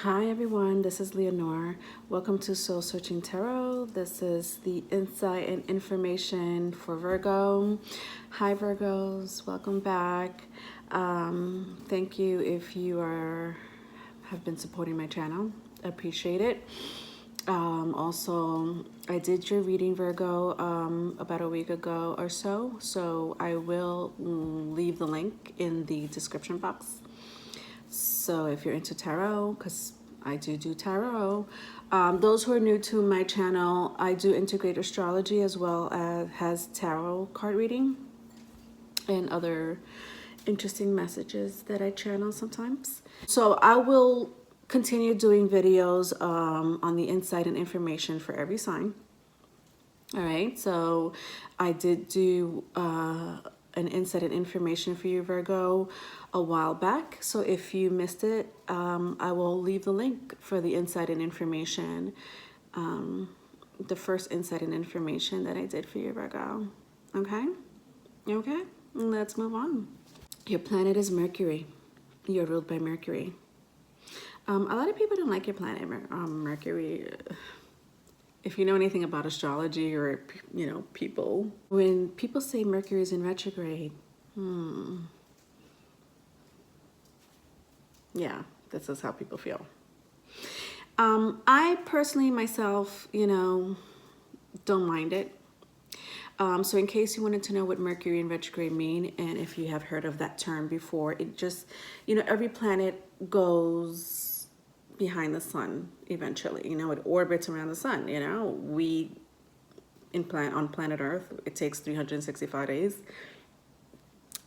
Hi everyone, this is Leonore. Welcome to Soul Searching Tarot. This is the insight and information for Virgo. Hi Virgos, welcome back. Thank you if you have been supporting my channel. I appreciate it. Also, I did your reading, Virgo, about a week ago or so. So I will leave the link in the description box. So if you're into tarot, because I do tarot, those who are new to my channel, I do integrate astrology as well as has tarot card reading and other interesting messages that I channel sometimes. So I will continue doing videos on the insight and information for every sign. All right, so I did do an insight and information for you, Virgo, a while back. So if you missed it, I will leave the link for the insight and information, the first insight and information that I did for you, Virgo. Okay? Okay, let's move on. Your planet is Mercury. You're ruled by Mercury. A lot of people don't like your planet, Mercury. If you know anything about astrology or, you know, people, when people say Mercury is in retrograde, yeah, this is how people feel. I personally, myself, you know, don't mind it. So in case you wanted to know what Mercury in retrograde mean, and if you have heard of that term before, it just, you know, every planet goes behind the sun eventually. You know, it orbits around the sun. You know, on planet Earth, it takes 365 days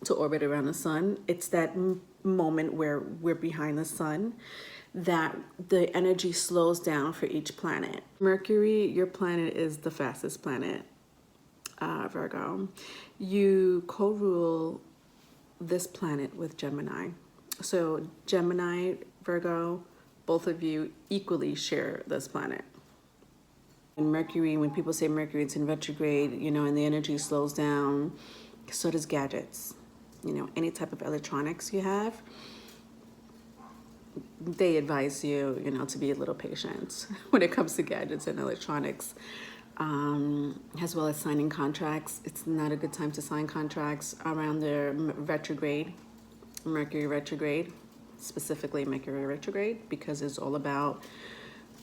to orbit around the sun. It's that moment where we're behind the sun that the energy slows down for each planet. Mercury, your planet, is the fastest planet, Virgo. You co-rule this planet with Gemini. So Gemini, Virgo, both of you equally share this planet. And Mercury, when people say Mercury, it's in retrograde, you know, and the energy slows down, so does gadgets. You know, any type of electronics you have, they advise you, you know, to be a little patient when it comes to gadgets and electronics, as well as signing contracts. It's not a good time to sign contracts around the retrograde, Mercury retrograde. Specifically Mercury retrograde, because it's all about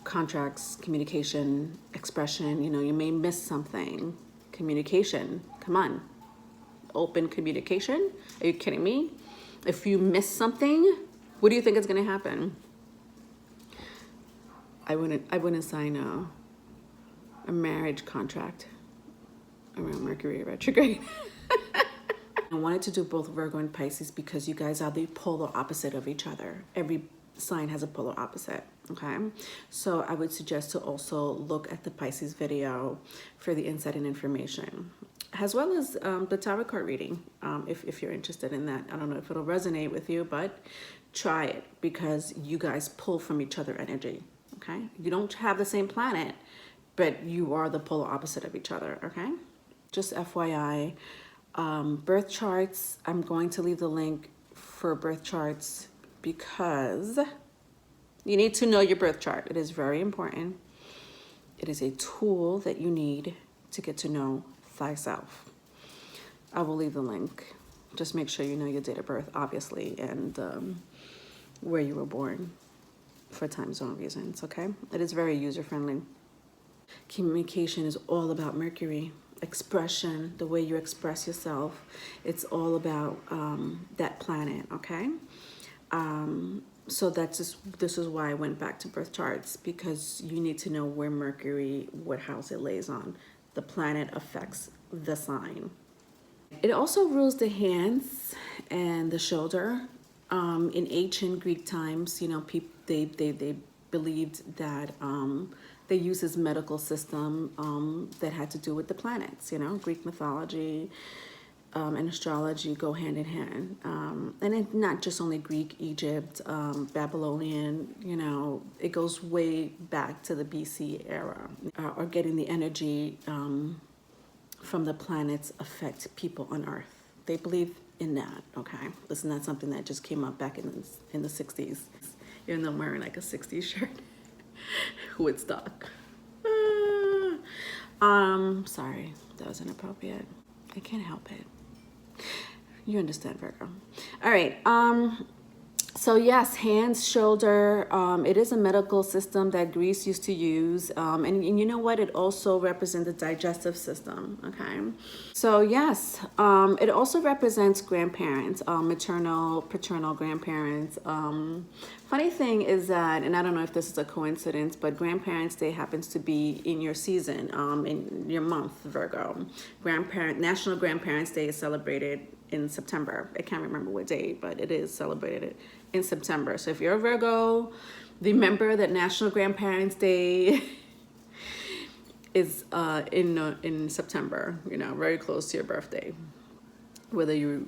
contracts, communication, expression. You know, you may miss something. Communication, come on. Open communication. Are you kidding me? If you miss something, what do you think is going to happen? I wouldn't sign a marriage contract around Mercury retrograde. I wanted to do both Virgo and Pisces because you guys are the polar opposite of each other. Every sign has a polar opposite, okay? So I would suggest to also look at the Pisces video for the insight and information, as well as the tarot card reading, if you're interested in that. I don't know if it'll resonate with you, but try it because you guys pull from each other energy, okay? You don't have the same planet, but you are the polar opposite of each other, okay? Just FYI. Birth charts, I'm going to leave the link for birth charts because you need to know your birth chart. It is very important. It is a tool that you need to get to know thyself. I will leave the link. Just make sure you know your date of birth, obviously, and where you were born for time zone reasons, okay? It is very user-friendly. Communication is all about Mercury. Expression, the way you express yourself, it's all about that planet, okay? So this is why I went back to birth charts, because you need to know where Mercury, what house it lays on. The planet affects the sign. It also rules the hands and the shoulder. In ancient Greek times, you know, they believed that they used this medical system that had to do with the planets. You know, Greek mythology and astrology go hand in hand. And it, not just only Greek, Egypt, Babylonian, you know, it goes way back to the BC era. Or getting the energy from the planets affect people on Earth. They believe in that, okay? This is not something that just came up back in the 60s. even though I'm wearing like a 60s shirt. Woodstock. Sorry, that was inappropriate. I can't help it. You understand, Virgo. All right. So yes, hands, shoulder, it is a medical system that Greece used to use. And you know what? It also represents the digestive system, okay? So yes, it also represents grandparents, maternal, paternal grandparents. Funny thing is that, and I don't know if this is a coincidence, but Grandparents' Day happens to be in your season, in your month, Virgo. National Grandparents' Day is celebrated in September. I can't remember what date, but it is celebrated in September. So if you're a Virgo, remember that National Grandparents' Day is in September, you know, very close to your birthday. Whether your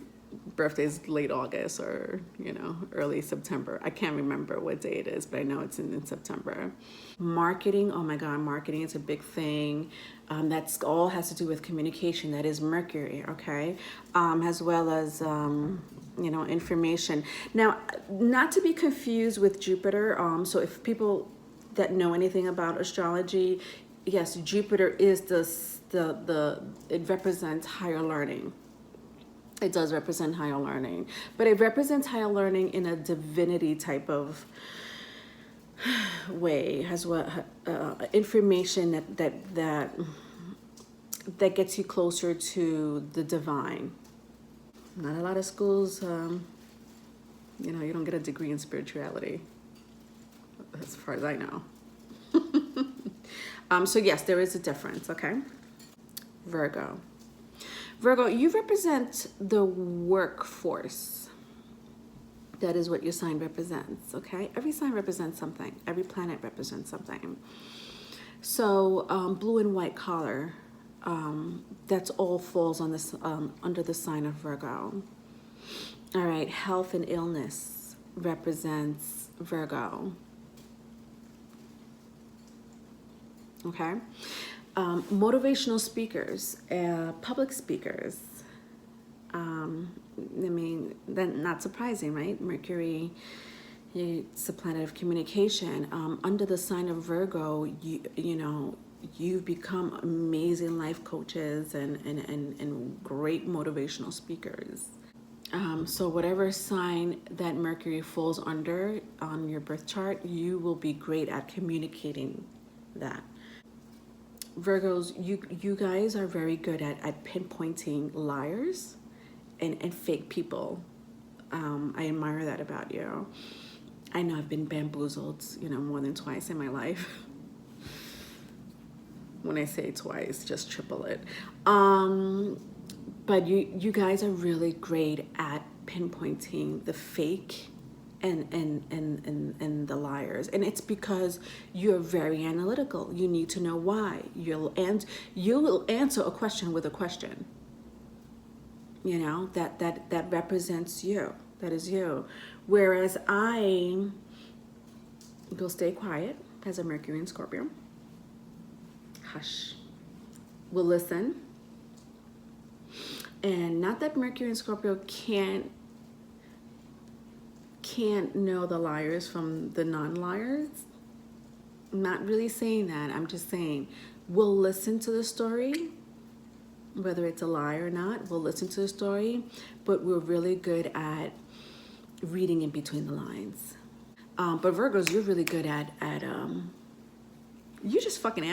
birthday's late August or, you know, early September. I can't remember what day it is, but I know it's in September. Marketing, oh my God, marketing is a big thing. That's all has to do with communication. That is Mercury, okay? As well as, you know, information. Now, not to be confused with Jupiter. So if people that know anything about astrology, yes, Jupiter is it represents higher learning. It does represent higher learning, but it represents higher learning in a divinity type of way. Has what information that gets you closer to the divine. Not a lot of schools, you know, you don't get a degree in spirituality, as far as I know. So yes, there is a difference. Okay, Virgo. Virgo, you represent the workforce. That is what your sign represents, okay? Every sign represents something. Every planet represents something. So blue and white collar, that's all falls on this under the sign of Virgo. All right, health and illness represents Virgo. Okay. Motivational speakers, public speakers. I mean, then not surprising, right? Mercury, it's a planet of communication. Under the sign of Virgo, you know, you've become amazing life coaches and great motivational speakers. So whatever sign that Mercury falls under on your birth chart, you will be great at communicating that. Virgos, you guys are very good at pinpointing liars and fake people. I admire that about you. I know I've been bamboozled, you know, more than twice in my life. When I say twice, just triple it. But you guys are really great at pinpointing the fake and the liars, and it's because you're very analytical. You need to know why. You'll answer a question with a question. You know, that represents you. That is you. Whereas I will stay quiet as a Mercury in Scorpio. Hush. Will listen. And not that Mercury in Scorpio can't know the liars from the non-liars. I'm not really saying that. I'm just saying we'll listen to the story, whether it's a lie or not. We'll listen to the story, but we're really good at reading in between the lines. But Virgos, you're really good at you just fucking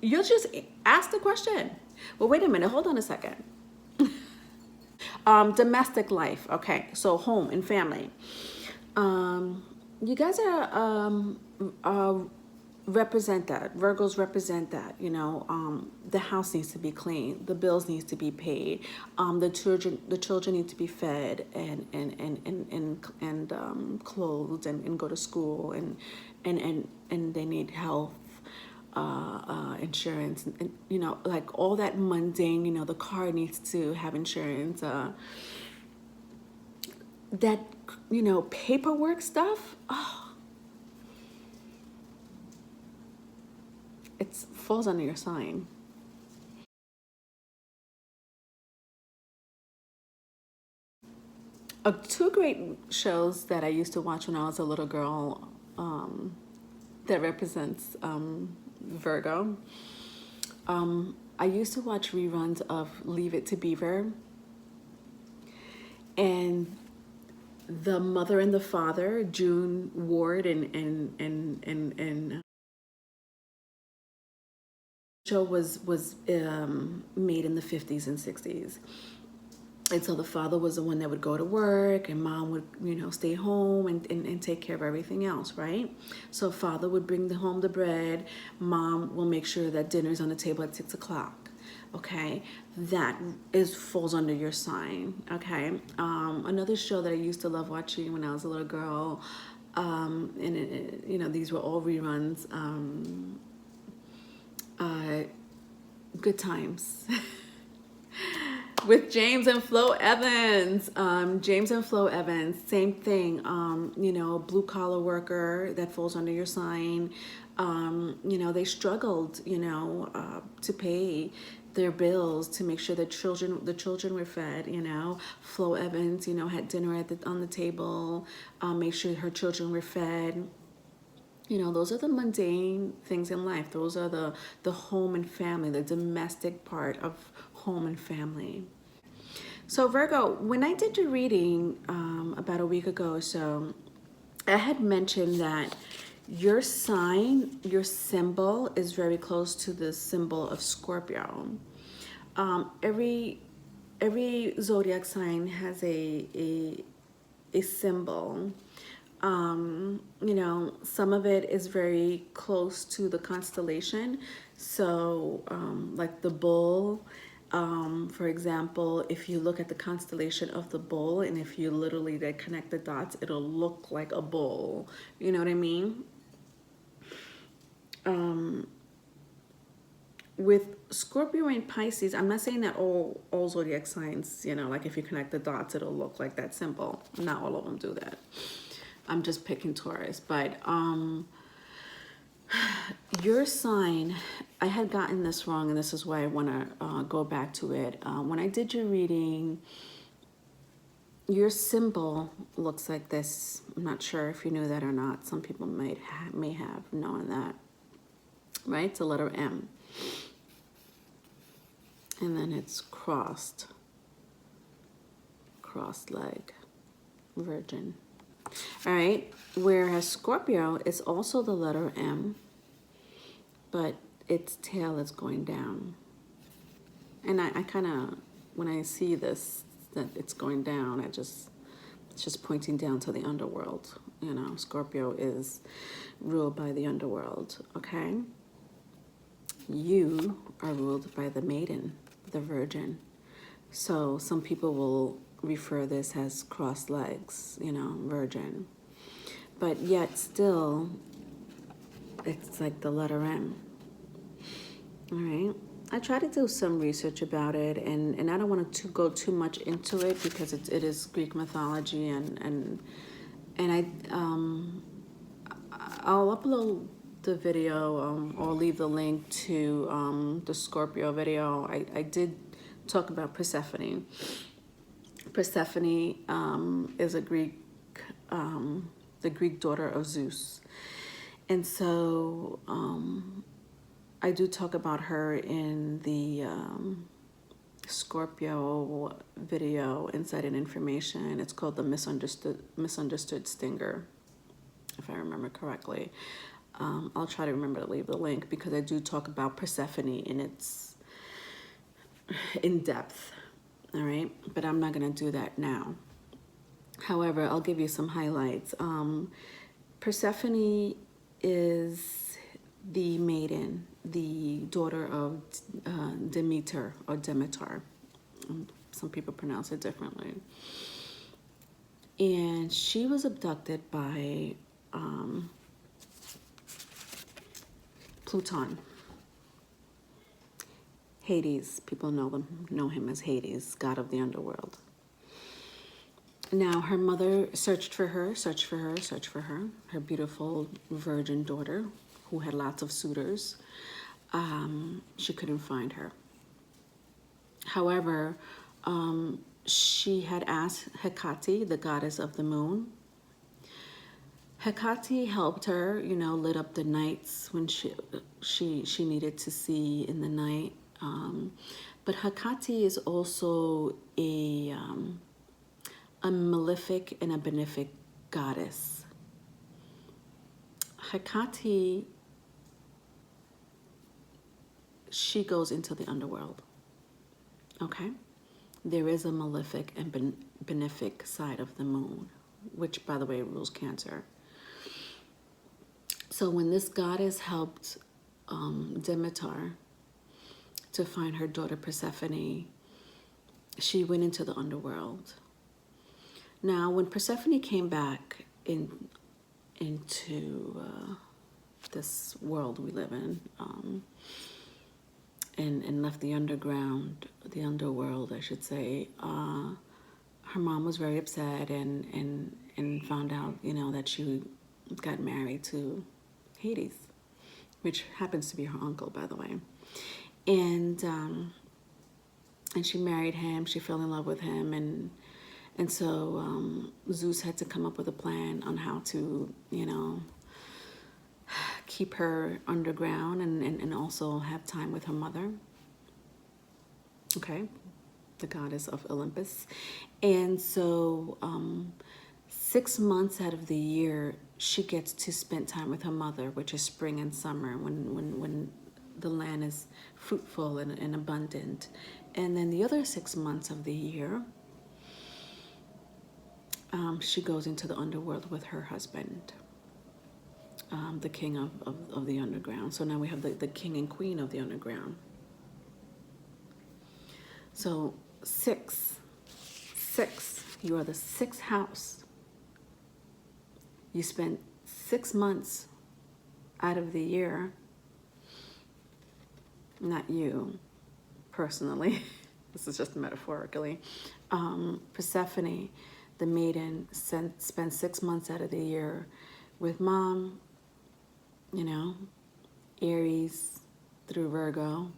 you'll just ask the question. Well, wait a minute, hold on a second. Domestic life, okay, so home and family. You guys are represent that. Virgos represent that. You know, the house needs to be clean, the bills needs to be paid, the children need to be fed and clothed and go to school and they need health insurance and you know, like all that mundane. You know, the car needs to have insurance. That, you know, paperwork stuff. Oh, it falls under your sign. Two great shows that I used to watch when I was a little girl, that represents Virgo. I used to watch reruns of Leave It to Beaver, and the mother and the father, June Ward and show was made in the 50s and 60s. And so the father was the one that would go to work, and mom would, stay home and take care of everything else, right? So father would bring home the bread. Mom will make sure that dinner's on the table at 6 o'clock. Okay, that falls under your sign. Okay, another show that I used to love watching when I was a little girl, and these were all reruns. Good Times. With James and Flo Evans. James and Flo Evans, same thing. Blue collar worker, that falls under your sign. They struggled, to pay their bills, to make sure that the children were fed. Flo Evans, had dinner on the table, make sure her children were fed. Those are the mundane things in life. Those are the home and family, the domestic part of home and family. So Virgo, when I did your reading about a week ago or so, I had mentioned that your sign, your symbol is very close to the symbol of Scorpio. Every zodiac sign has a symbol. Some of it is very close to the constellation. So, like the bull, for example, if you look at the constellation of the bull, and if you literally connect the dots, it'll look like a bull. You know what I mean? With Scorpio and Pisces, I'm not saying that all zodiac signs, like if you connect the dots, it'll look like that symbol. Not all of them do that. I'm just picking Taurus, but your sign, I had gotten this wrong, and this is why I want to go back to it. When I did your reading, your symbol looks like this. I'm not sure if you knew that or not. Some people may have known that, right? It's a letter M, and then it's crossed leg, Virgin. All right, whereas Scorpio is also the letter M, but its tail is going down. And I kind of, when I see this, that it's going down, it's just pointing down to the underworld. Scorpio is ruled by the underworld, okay? You are ruled by the maiden, the Virgin. So some people will refer this as crossed legs, Virgin. But yet still, it's like the letter M. All right. I try to do some research about it, and I don't want to go too much into it because it is Greek mythology, and I'll upload the video or leave the link to the Scorpio video. I did talk about Persephone. Persephone is a Greek, the Greek daughter of Zeus. And so I do talk about her in the Scorpio video, Insight and Information. It's called the Misunderstood Stinger, if I remember correctly. I'll try to remember to leave the link because I do talk about Persephone in depth. All right, but I'm not going to do that now. However, I'll give you some highlights. Persephone is the maiden, the daughter of Demeter or Demeter. Some people pronounce it differently. And she was abducted by Pluton. Hades, people know him as Hades, god of the underworld. Now, her mother searched for her, her beautiful virgin daughter, who had lots of suitors. She couldn't find her. However, she had asked Hecate, the goddess of the moon. Hecate helped her, you know, lit up the nights when she needed to see in the night. But Hecate is also a malefic and a benefic goddess. Hecate, she goes into the underworld. Okay? There is a malefic and benefic side of the moon, which, by the way, rules Cancer. So when this goddess helped Demeter to find her daughter Persephone, she went into the underworld. Now, when Persephone came back into this world we live in, and left the underworld, I should say, her mom was very upset and found out, you know, that she got married to Hades, which happens to be her uncle, by the way. And she married him. She fell in love with him, and so Zeus had to come up with a plan on how to, you know, keep her underground and also have time with her mother. Okay, the goddess of Olympus. And so 6 months out of the year, she gets to spend time with her mother, which is spring and summer, when the land is fruitful and abundant. And then the other 6 months of the year, she goes into the underworld with her husband, the king of the underground. So now we have the king and queen of the underground. So six, you are the sixth house. You spend 6 months out of the year, not you personally, this is just metaphorically, Persephone, the maiden, spends 6 months out of the year with mom, you know, Aries through Virgo,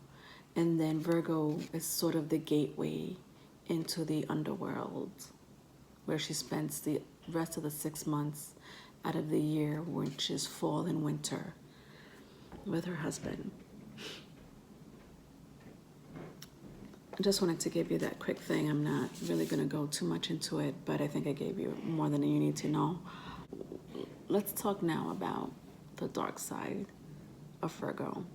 and then Virgo is sort of the gateway into the underworld, where she spends the rest of the 6 months out of the year, which is fall and winter, with her husband. I just wanted to give you that quick thing. I'm not really going to go too much into it, but I think I gave you more than you need to know. Let's talk now about the dark side of Virgo.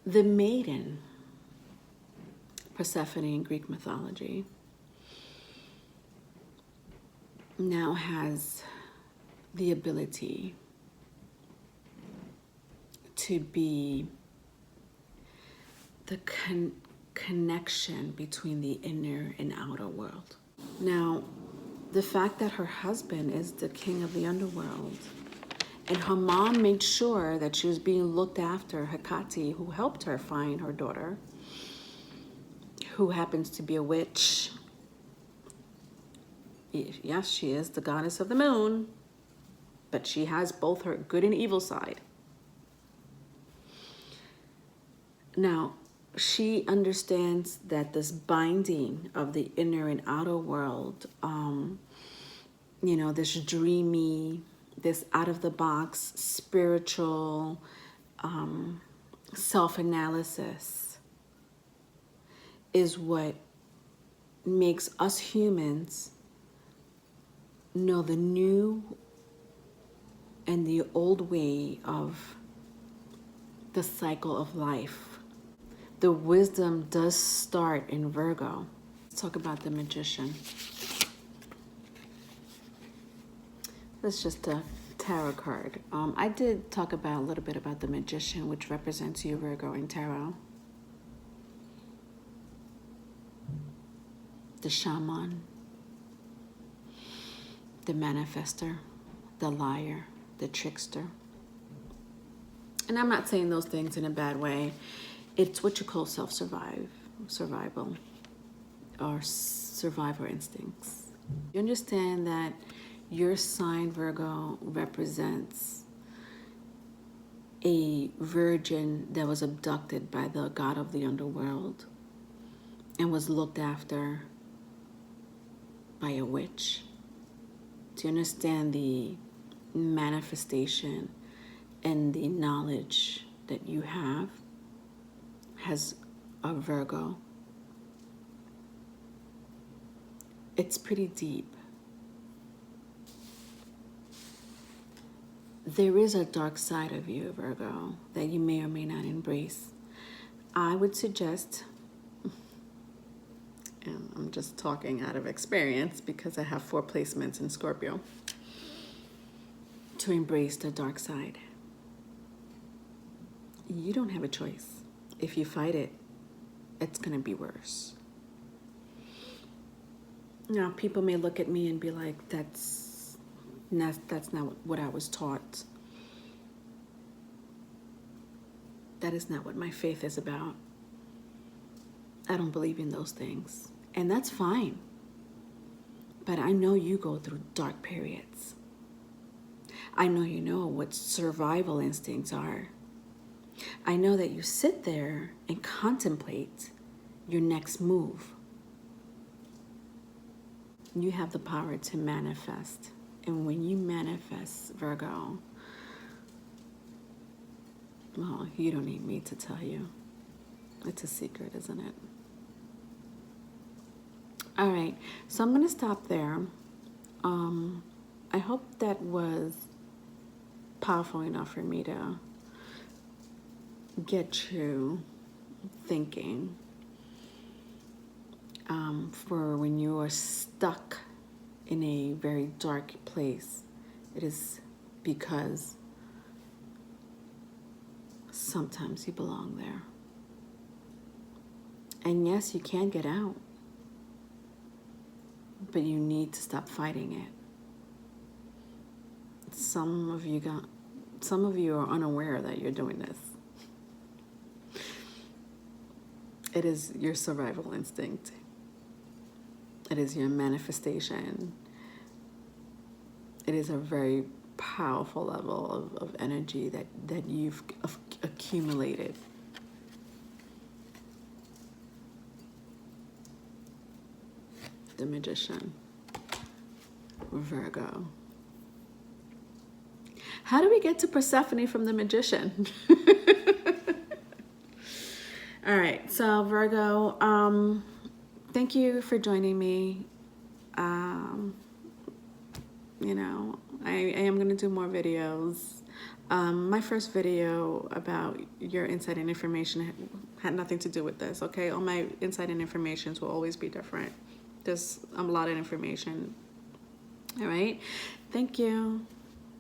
The maiden, Persephone in Greek mythology, now has the ability to be the connection between the inner and outer world. Now, the fact that her husband is the king of the underworld, and her mom made sure that she was being looked after, Hecate, who helped her find her daughter, who happens to be a witch. Yes, she is the goddess of the moon, but she has both her good and evil side. Now, she understands that this binding of the inner and outer world, you know, this dreamy, this out-of-the-box spiritual self-analysis is what makes us humans know the new and the old way of the cycle of life. The wisdom does start in Virgo. Let's talk about the magician. That's just a tarot card. I did talk about a little bit about the magician, which represents you, Virgo, in tarot. The shaman, the manifester, the liar, the trickster. And I'm not saying those things in a bad way. It's what you call survival, or survivor instincts. You understand that your sign, Virgo, represents a virgin that was abducted by the god of the underworld and was looked after by a witch. Do you understand the manifestation and the knowledge that you have as a Virgo? It's pretty deep. There is a dark side of you, Virgo, that you may or may not embrace. I would suggest, and I'm just talking out of experience because I have 4 placements in Scorpio, to embrace the dark side. You don't have a choice. If you fight it, it's going to be worse. Now, people may look at me and be like, that's not what I was taught. That is not what my faith is about. I don't believe in those things. And that's fine. But I know you go through dark periods. I know you know what survival instincts are. I know that you sit there and contemplate your next move. You have the power to manifest. And when you manifest, Virgo, well, you don't need me to tell you. It's a secret, isn't it? All right, so I'm going to stop there. I hope that was powerful enough for me to get you thinking. For when you are stuck in a very dark place, it is because sometimes you belong there. And yes, you can get out, but you need to stop fighting it. Some of you are unaware that you're doing this. It is your survival instinct. It is your manifestation. It is a very powerful level of energy that you've accumulated. The Magician, Virgo. How do we get to Persephone from the Magician? All right, so Virgo, thank you for joining me. You know, I am going to do more videos. My first video about your insight and information had nothing to do with this, okay? All my insight and informations will always be different. There's a lot of information. All right, thank you.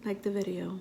Like the video.